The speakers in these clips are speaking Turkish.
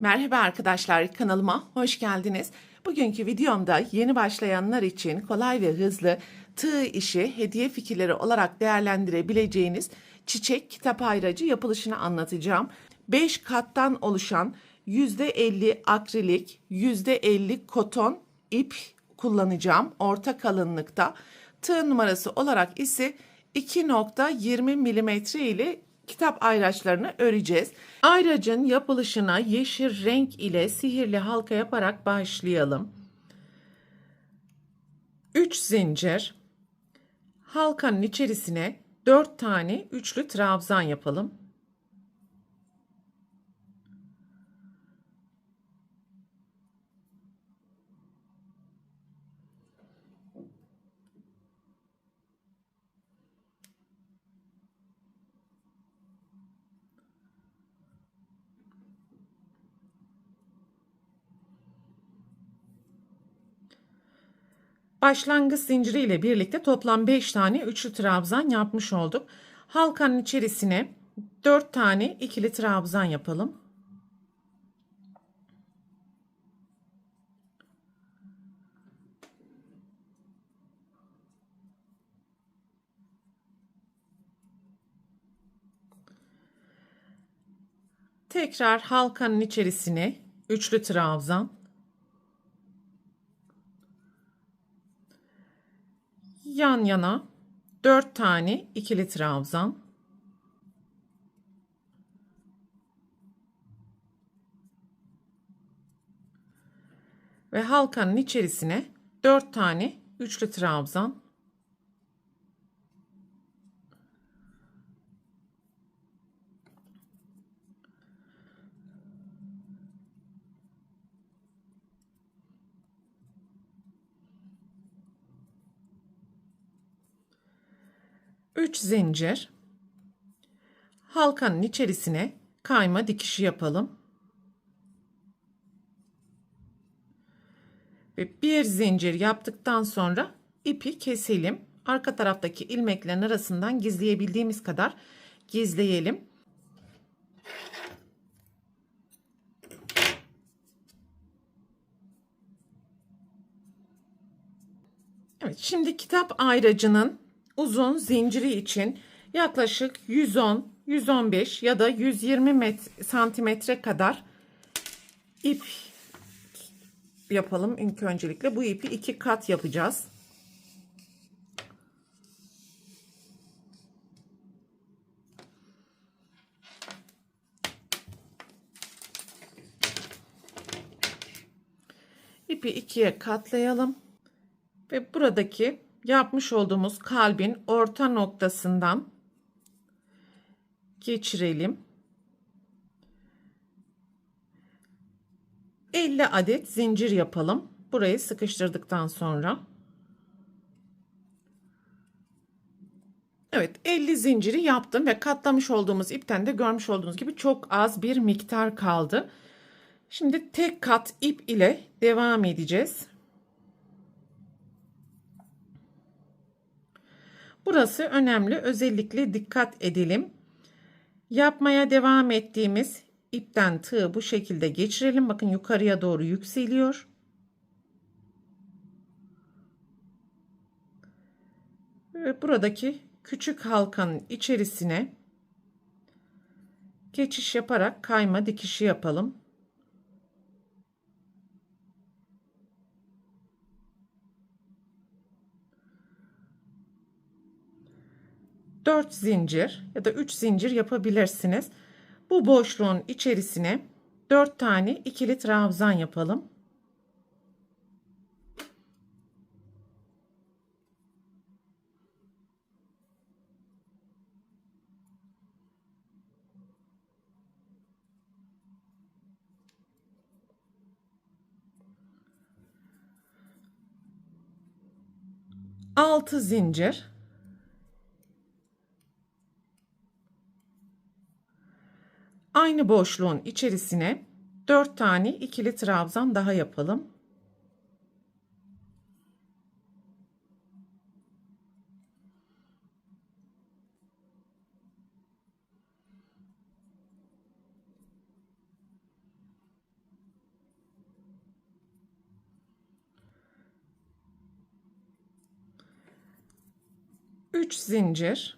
Merhaba arkadaşlar, kanalıma hoş geldiniz. Bugünkü videomda yeni başlayanlar için kolay ve hızlı tığ işi hediye fikirleri olarak değerlendirebileceğiniz çiçek kitap ayracı yapılışını anlatacağım. 5 kattan oluşan %50 akrilik, %50 koton ip kullanacağım orta kalınlıkta. Tığ numarası olarak ise 2,20 milimetre ile kitap ayraçlarını öreceğiz. Ayracın yapılışına yeşil renk ile sihirli halka yaparak başlayalım. 3 zincir, halkanın içerisine 4 tane üçlü trabzan yapalım. Başlangıç zinciri ile birlikte toplam 5 tane üçlü trabzan yapmış olduk. Halkanın içerisine 4 tane ikili trabzan yapalım. Tekrar halkanın içerisine üçlü trabzan. Yan yana 4 tane ikili trabzan. Ve halkanın içerisine 4 tane üçlü trabzan. Üç zincir. Halkanın içerisine kayma dikişi yapalım. Ve bir zincir yaptıktan sonra ipi keselim. Arka taraftaki ilmeklerin arasından gizleyebildiğimiz kadar gizleyelim. Evet, şimdi kitap ayracının uzun zinciri için yaklaşık 110, 115 ya da 120 santimetre kadar ip yapalım. İlk öncelikle bu ipi 2 kat yapacağız. İpi 2'ye katlayalım ve buradaki yapmış olduğumuz kalbin orta noktasından geçirelim. 50 adet zincir yapalım. Burayı sıkıştırdıktan sonra. Evet, 50 zinciri yaptım ve katlamış olduğumuz ipten de görmüş olduğunuz gibi çok az bir miktar kaldı. Şimdi tek kat ip ile devam edeceğiz. Burası önemli. Özellikle dikkat edelim. Yapmaya devam ettiğimiz ipten tığı bu şekilde geçirelim. Bakın yukarıya doğru yükseliyor. Ve buradaki küçük halkanın içerisine geçiş yaparak kayma dikişi yapalım. Dört zincir ya da 3 zincir yapabilirsiniz. Bu boşluğun içerisine 4 tane ikili trabzan yapalım. Altı zincir. Aynı boşluğun içerisine 4 tane ikili trabzan daha yapalım. 3 zincir,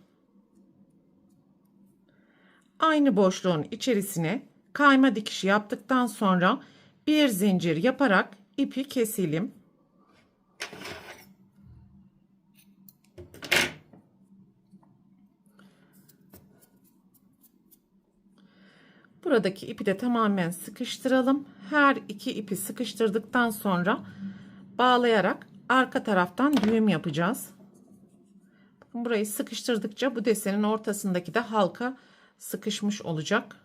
aynı boşluğun içerisine kayma dikişi yaptıktan sonra bir zincir yaparak ipi keselim. Buradaki ipi de tamamen sıkıştıralım. Her iki ipi sıkıştırdıktan sonra bağlayarak arka taraftan düğüm yapacağız. Burayı sıkıştırdıkça bu desenin ortasındaki de halka sıkışmış olacak.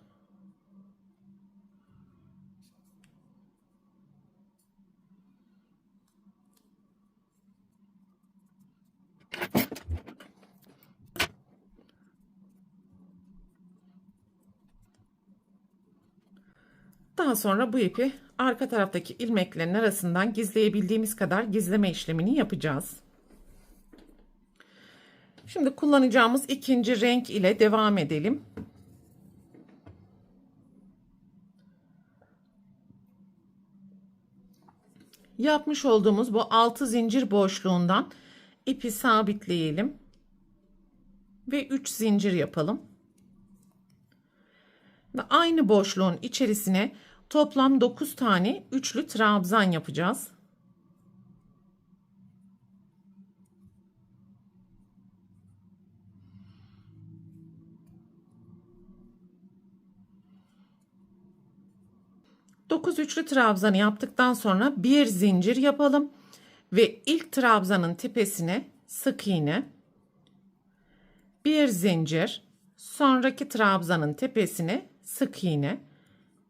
Daha sonra bu ipi arka taraftaki ilmeklerin arasından gizleyebildiğimiz kadar gizleme işlemini yapacağız. Şimdi kullanacağımız ikinci renk ile devam edelim. Yapmış olduğumuz bu 6 zincir boşluğundan ipi sabitleyelim ve 3 zincir yapalım. Ve aynı boşluğun içerisine toplam 9 tane üçlü trabzan yapacağız. Dokuz üçlü trabzanı yaptıktan sonra bir zincir yapalım ve ilk trabzanın tepesine sık iğne, bir zincir, sonraki trabzanın tepesine sık iğne,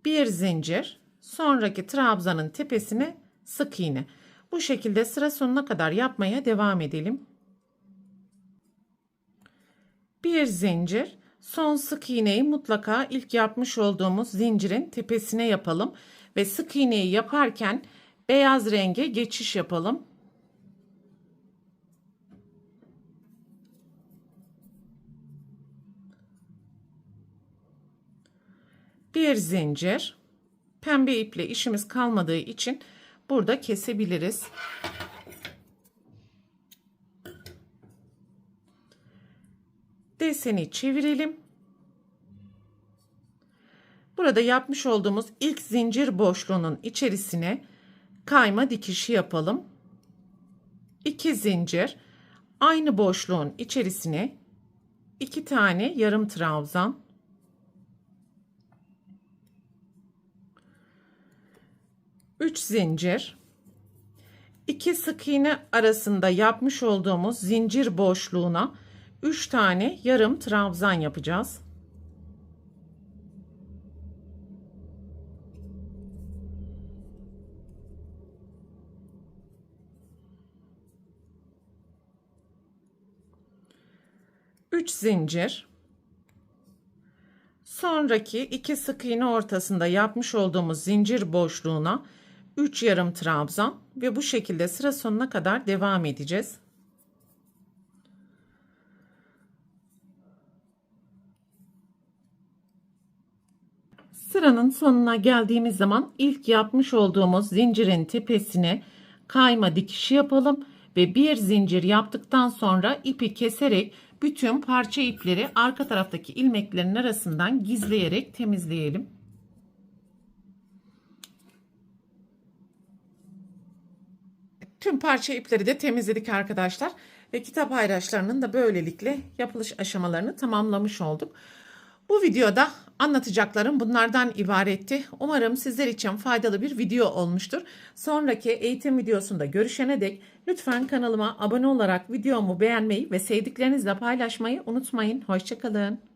bir zincir, sonraki trabzanın tepesine sık iğne. Bu şekilde sıra sonuna kadar yapmaya devam edelim. Bir zincir, son sık iğneyi mutlaka ilk yapmış olduğumuz zincirin tepesine yapalım ve sık iğneyi yaparken beyaz renge geçiş yapalım. Bir zincir, pembe iple işimiz kalmadığı için burada kesebiliriz. Deseni çevirelim. Burada yapmış olduğumuz ilk zincir boşluğunun içerisine kayma dikişi yapalım. 2 zincir, aynı boşluğun içerisine 2 tane yarım trabzan, 3 zincir, 2 sık iğne arasında yapmış olduğumuz zincir boşluğuna 3 tane yarım trabzan yapacağız. Üç zincir, sonraki 2 sık iğne ortasında yapmış olduğumuz zincir boşluğuna 3 yarım trabzan ve bu şekilde sıra sonuna kadar devam edeceğiz. Sıranın sonuna geldiğimiz zaman ilk yapmış olduğumuz zincirin tepesine kayma dikişi yapalım ve bir zincir yaptıktan sonra ipi keserek bütün parça ipleri arka taraftaki ilmeklerin arasından gizleyerek temizleyelim. Tüm parça ipleri de temizledik arkadaşlar ve kitap ayraçlarının da böylelikle yapılış aşamalarını tamamlamış olduk. Bu videoda anlatacaklarım bunlardan ibaretti. Umarım sizler için faydalı bir video olmuştur. Sonraki eğitim videosunda görüşene dek lütfen kanalıma abone olarak videomu beğenmeyi ve sevdiklerinizle paylaşmayı unutmayın. Hoşça kalın.